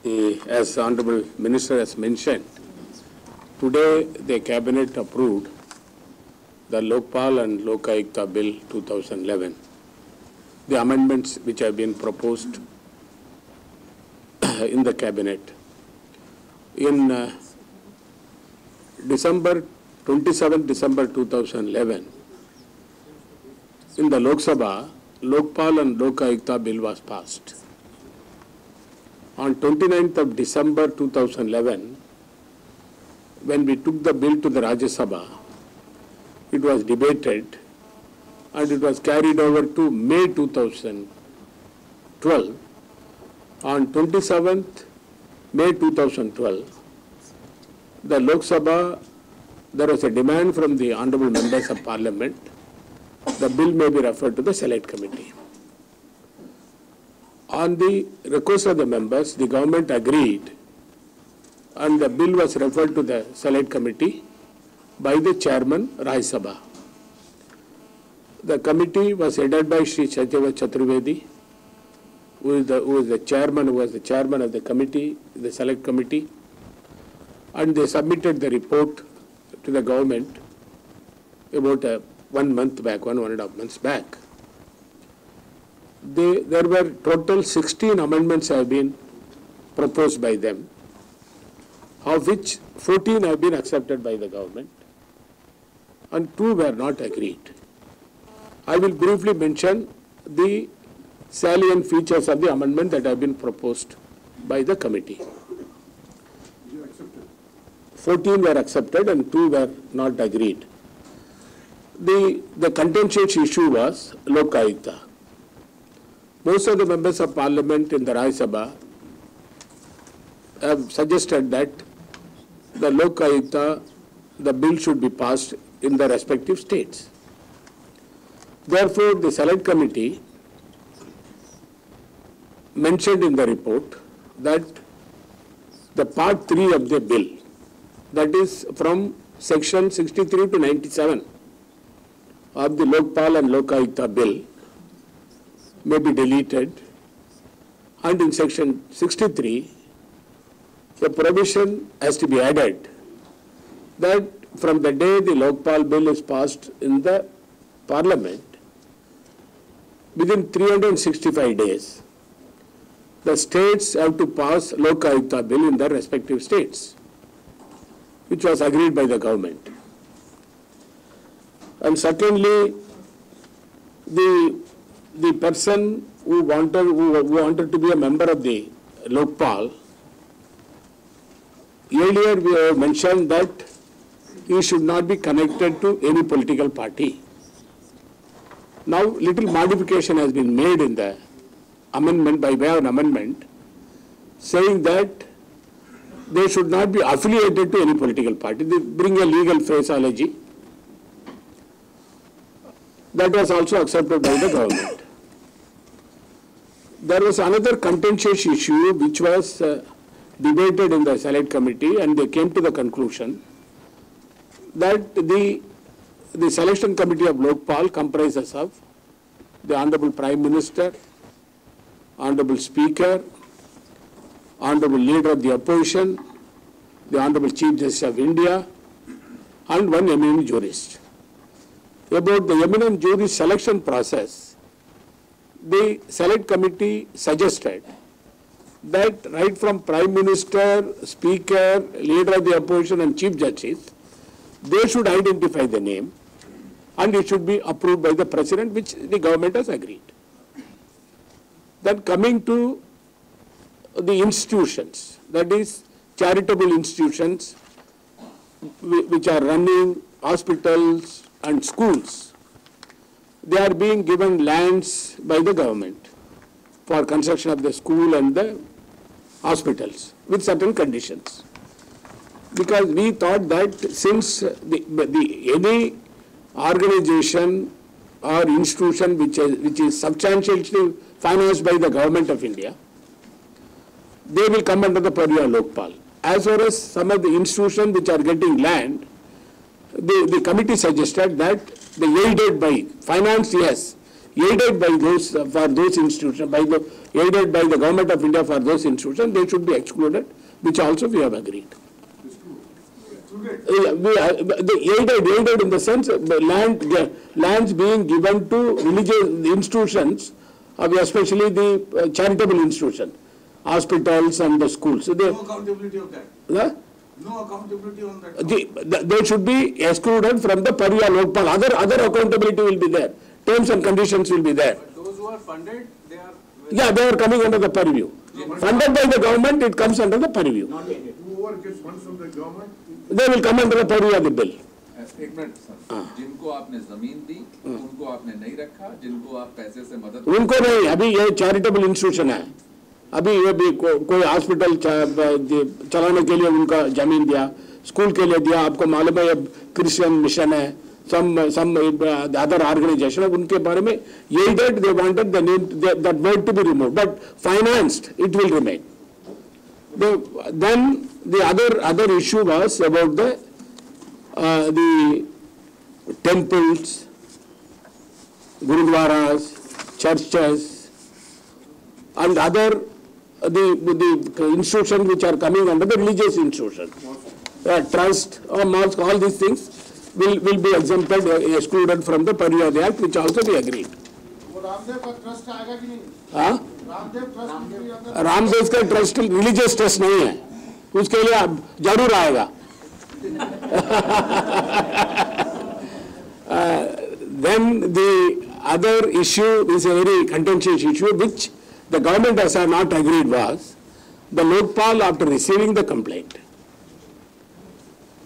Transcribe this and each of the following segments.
As the Honorable Minister has mentioned, today the Cabinet approved the Lokpal and Lokayukta Bill 2011, the amendments which have been proposed in the Cabinet. In December 27 December 2011, in the Lok Sabha, Lokpal and Lokayukta Bill was passed. On 29th of December 2011, when we took the bill to the Rajya Sabha, it was debated and it was carried over to May 2012. On 27th May 2012, the Lok Sabha, there was a demand from the Honorable Members of Parliament, the bill may be referred to the Select Committee. On the request of the members, the government agreed and the bill was referred to the Select Committee by the Chairman, Rajya Sabha. The committee was headed by Shri Satyavrat Chaturvedi, who was the chairman of the committee, the Select Committee, and they submitted the report to the government about 1 month back, 1.5 months back. There were total 16 amendments have been proposed by them, of which 14 have been accepted by the government and 2 were not agreed. I will briefly mention the salient features of the amendment that have been proposed by the committee. 14 were accepted and 2 were not agreed. The contentious issue was Lokayukta. Most of the members of Parliament in the Rajya Sabha have suggested that the Lokayukta, the bill should be passed in the respective states. Therefore, the Select Committee mentioned in the report that the part 3 of the bill, that is from section 63 to 97 of the Lokpal and Lokayukta bill, may be deleted, and in section 63 a provision has to be added that from the day the Lokpal bill is passed in the Parliament, within 365 days the states have to pass Lokayukta bill in their respective states, which was agreed by the government. And secondly, the person who wanted to be a member of the Lokpal, earlier we have mentioned that he should not be connected to any political party. Now, little modification has been made in the amendment, by way of an amendment, saying that they should not be affiliated to any political party. They bring a legal phraseology. That was also accepted by the government. There was another contentious issue which was debated in the Select Committee, and they came to the conclusion that the Selection Committee of Lokpal comprises of the Honorable Prime Minister, Honorable Speaker, Honorable Leader of the Opposition, the Honorable Chief Justice of India, and one eminent jurist. About the eminent jurist selection process, the Select Committee suggested that right from Prime Minister, Speaker, Leader of the Opposition and Chief Justice, they should identify the name and it should be approved by the President, which the government has agreed. Then coming to the institutions, that is charitable institutions which are running hospitals and schools, they are being given lands by the government for construction of the school and the hospitals with certain conditions. Because we thought that since any organization or institution which is substantially financed by the government of India, they will come under the purview of Lokpal. As far as some of the institutions which are getting land, the committee suggested that the aided by finance, yes, aided by those, for those institutions, aided by the Government of India for those institutions, they should be excluded, which also we have agreed. Aided in the sense lands being given to religious institutions, especially the charitable institutions, hospitals and the schools. So no accountability of that. No accountability on that. They should be excluded from the purview of Lokpal. Other accountability will be there. Terms and conditions will be there. But those who are funded, they are. Yeah, they are coming under the purview. Funded by the government, it comes under the purview. Whoever gets funds from the government, They will come under the purview of the bill. एक minute sir, जिनको आपने जमीन दी उनको आपने नहीं रखा, जिनको आप पैसे से मदद उनको नहीं, अभी ये चैरिटेबल इंस्टीट्यूशन है, अभी ये भी कोई हॉस्पिटल चलाने के लिए उनका जमीन दिया, स्कूल के लिए दिया, आपको मालूम है क्रिश्चियन मिशन है, some other organization, उनके बारे में यही that they wanted the name, that word to be removed, but financed it will remain. Then the other issue was about the temples, gurudwaras, churches, and other the institutions which are coming under the religious institution, trust or mosque, all these things will be exempted, excluded from the purview of the act, which also we agreed. Ramdev का trust आएगा कि नहीं? हाँ? Ramdev trust Ramdev का trust religious trust नहीं है, उसके लिए जरूर आएगा. Then the other issue is a very contentious issue which the government has not agreed was the Lokpal, after receiving the complaint,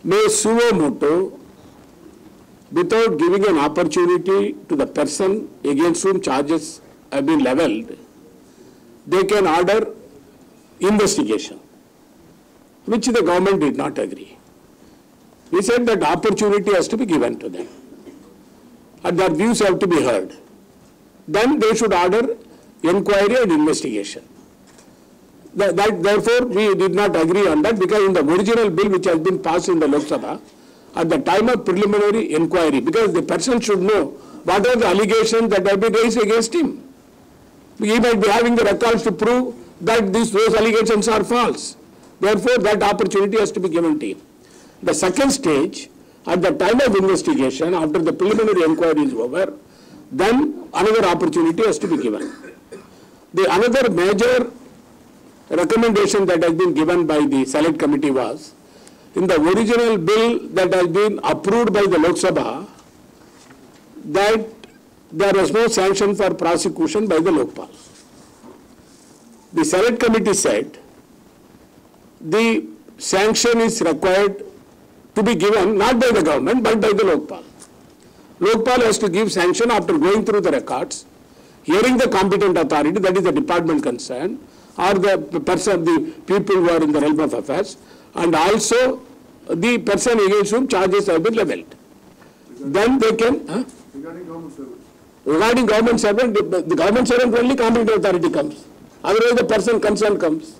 may suo motu without giving an opportunity to the person against whom charges have been levelled. They can order investigation, which the government did not agree. We said that opportunity has to be given to them and their views have to be heard. Then they should order inquiry and investigation. Therefore, we did not agree on that, because in the original bill which has been passed in the Lok Sabha, at the time of preliminary inquiry, because the person should know what are the allegations that have been raised against him. He might be having the records to prove that those allegations are false. Therefore, that opportunity has to be given to him. The second stage, at the time of investigation, after the preliminary inquiry is over, then another opportunity has to be given. The another major recommendation that has been given by the Select Committee was, in the original bill that has been approved by the Lok Sabha, that there was no sanction for prosecution by the Lokpal. The Select Committee said the sanction is required to be given not by the government but by the Lokpal. Lokpal has to give sanction after going through the records, hearing the competent authority, that is the department concerned, or the person, the people who are in the realm of affairs, and also the person against whom charges have been levelled. Then they can. regarding government service. Regarding government servant, the government servant only competent authority comes. Otherwise, the person concerned comes.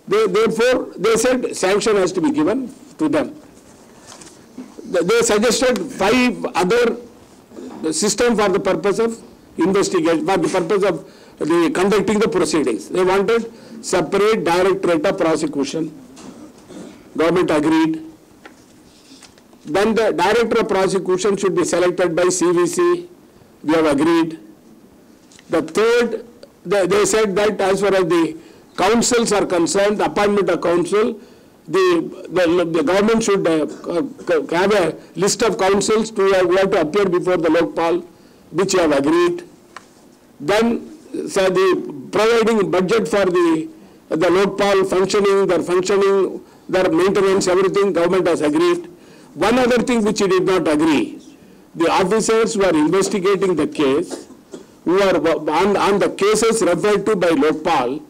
Therefore, they said sanction has to be given to them. They suggested 5 other systems for the purpose of investigation, for the purpose of conducting the proceedings. They wanted separate directorate of prosecution. Government agreed. Then the director of prosecution should be selected by CVC. We have agreed. The third, they said that as far as the councils are concerned, appointment of council, the government should have a list of councils who have to appear before the Lokpal, which we have agreed. Then so the providing budget for the Lokpal functioning, their maintenance, everything, government has agreed. One other thing which he did not agree, the officers who are investigating the case, who are on the cases referred to by Lokpal,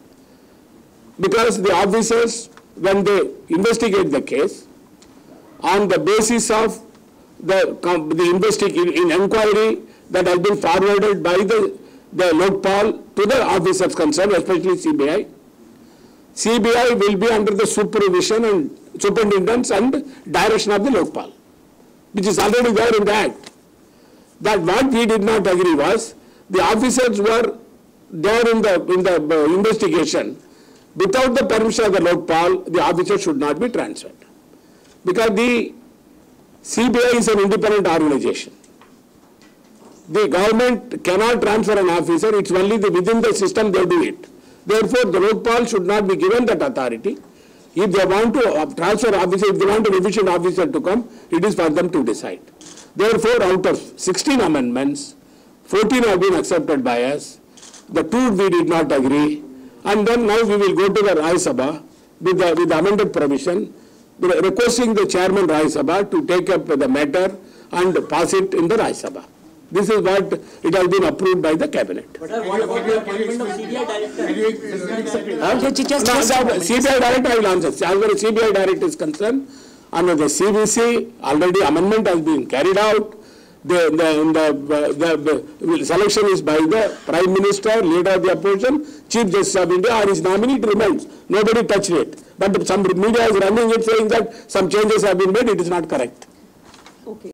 because the officers, when they investigate the case, on the basis of the inquiry that has been forwarded by the Lokpal to the officers concerned, especially CBI, CBI will be under the supervision and superintendence and direction of the Lokpal, which is already there in the Act. That what we did not agree was the officers were there in the investigation, without the permission of the Lokpal, the officer should not be transferred. Because the CBI is an independent organization. The government cannot transfer an officer, it's only within the system they do it. Therefore, the Lokpal should not be given that authority. If they want to transfer officer, if they want an efficient officer to come, it is for them to decide. Therefore, out of 16 amendments, 14 have been accepted by us. The 2 we did not agree. And then now we will go to the Rajya Sabha with the amended provision, requesting the chairman Rajya Sabha to take up the matter and pass it in the Rajya Sabha. This is what it has been approved by the cabinet. But sir, what about the appointment of CBI director? CBI director, I will answer. As far as CBI director is concerned, under the CVC, already amendment has been carried out. The selection is by the Prime Minister, leader of the opposition, Chief Justice of India, or his nominee, it remains. Nobody touched it. But some media is running it saying that some changes have been made. It is not correct. Okay.